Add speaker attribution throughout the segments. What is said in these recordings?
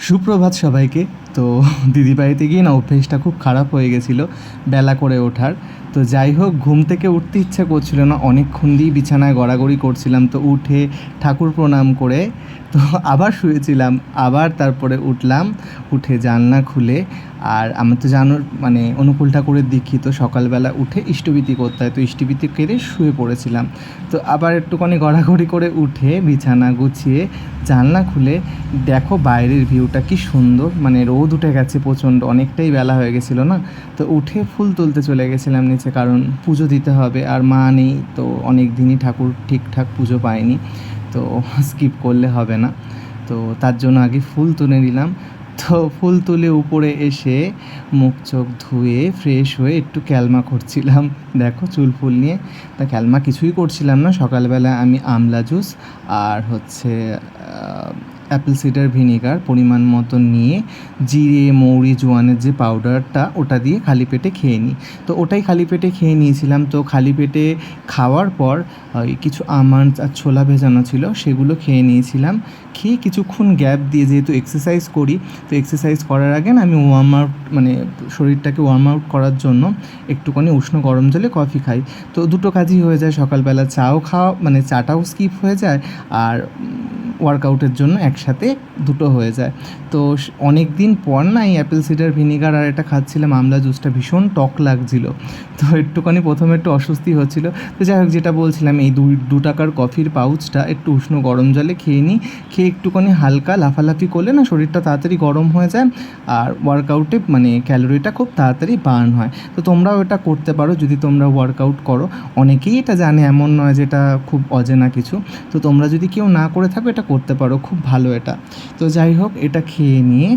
Speaker 1: সুপ্রভাত সবাইকে। তো দিদি বাড়িতে গিয়ে না অভ্যেসটা খুব খারাপ হয়ে গেছিলো বেলা করে ওঠার। তো যাই হোক, ঘুম থেকে উঠতে ইচ্ছা করছিল না, অনেকক্ষণ দিয়েই বিছানায় গড়াগড়ি করছিলাম। তো উঠে ঠাকুর প্রণাম করে তো আবার শুয়েছিলাম, আবার তারপরে উঠলাম, উঠে জানলা খুলে। আর আমি তো জানো মানে অনুকূল ঠাকুরের দীক্ষিত, সকালবেলা উঠে ইষ্টভীতি করতে হয়, তো ইষ্টভীতি কেড়ে শুয়ে পড়েছিলাম। তো আবার একটুখানি গড়াগড়ি করে উঠে বিছানা গুছিয়ে জানলা খুলে দেখো বাইরের ভিউটা কি সুন্দর, মানে রোদ উঠে গেছে প্রচণ্ড, অনেকটাই বেলা হয়ে গেছিলো না। তো উঠে ফুল তুলতে চলে গেছিলাম নিচে, কারণ পুজো দিতে হবে, আর মা নেই তো অনেক দিনই ঠাকুর ঠিকঠাক পুজো পায়নি, তো স্কিপ করলে হবে না। তো তার জন্য আগে ফুল তুলে নিলাম। তো ফুল তুলে উপরে এসে মুখ চোখ ধুয়ে ফ্রেশ হয়ে একটু ক্যালমা করছিলাম, দেখো চুল ফুল নিয়ে। তা ক্যালমা কিছুই করছিলাম না, সকালবেলা আমি আমলা জুস আর হচ্ছে অ্যাপেল সিডার ভিনিগার পরিমাণ মতো নিয়ে জিরে মৌরি জোয়ানের যে পাউডারটা ওটা দিয়ে খালি পেটে খেয়ে নিই। তো ওটাই খালি পেটে খেয়ে নিয়েছিলাম। তো খালি পেটে খাওয়ার পর ওই কিছু আমন্ড আর ছোলা ভেজানো ছিল সেগুলো খেয়ে নিয়েছিলাম। খেয়ে কিছুক্ষণ গ্যাপ দিয়ে, যেহেতু এক্সারসাইজ করি, তো এক্সারসাইজ করার আগে না আমি ওয়ার্ম আউট মানে শরীরটাকে ওয়ার্ম আউট করার জন্য একটুখানি উষ্ণ গরম জলে কফি খাই। তো দুটো কাজই হয়ে যায়, সকালবেলা চাও খাওয়া মানে চাটাও স্কিপ হয়ে যায়, আর ওয়ার্কআউটের জন্য একসাথে দুটো হয়ে যায়। তো অনেক দিন পর না এই অ্যাপেল সিডার ভিনিগার আর এটা খাচ্ছিলাম, আমলা জুসটা ভীষণ টক লাগছিল। তো একটুখানি প্রথমে একটু অস্বস্তি হচ্ছিলো। তো যাই হোক, যেটা বলছিলাম, এই 2 টাকার কফির পাউচটা একটু উষ্ণ গরম জলে খেয়ে নিই। খেয়ে একটুখানি হালকা লাফালাফি করলে না শরীরটা তাড়াতাড়ি গরম হয়ে যায়, আর ওয়ার্কআউটে মানে ক্যালোরিটা খুব তাড়াতাড়ি বার্ন হয়। তো তোমরাও এটা করতে পারো যদি তোমরা ওয়ার্কআউট করো। অনেকেই এটা জানে, এমন নয় যে এটা খুব অজানা কিছু। তো তোমরা যদি কেউ না করে থাকো এটা করতে পারো, খুব ভালো এটা। তো যাই হোক, এটা খেয়ে নিয়ে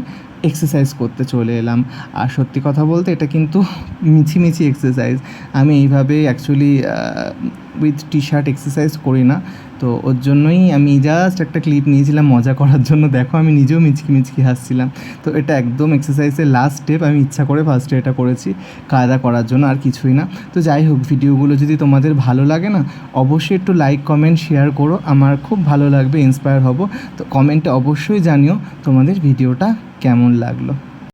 Speaker 1: এক্সারসাইজ করতে চলে এলাম। আর সত্যি কথা বলতে এটা কিন্তু মিছিমিছি এক্সারসাইজ। আমি এইভাবে actually with T shirt exercise করি না, তো ওর জন্যই আমি জাস্ট একটা ক্লিপ নিয়েছিলাম মজা করার জন্য। দেখো আমি নিজেও মিচকি হাসছিলাম। তো এটা একদম এক্সারসাইজের লাস্ট স্টেপ, আমি ইচ্ছা করে ফার্স্টে এটা করেছি কায়দা করার জন্য, আর কিছুই না। তো যাই হোক, ভিডিওগুলো যদি তোমাদের ভালো লাগে না, অবশ্যই একটু লাইক কমেন্ট শেয়ার করো, আমার খুব ভালো লাগবে, ইন্সপায়ার হব। তো কমেন্টে অবশ্যই জানিও তোমাদের ভিডিওটা কেমন লাগলো।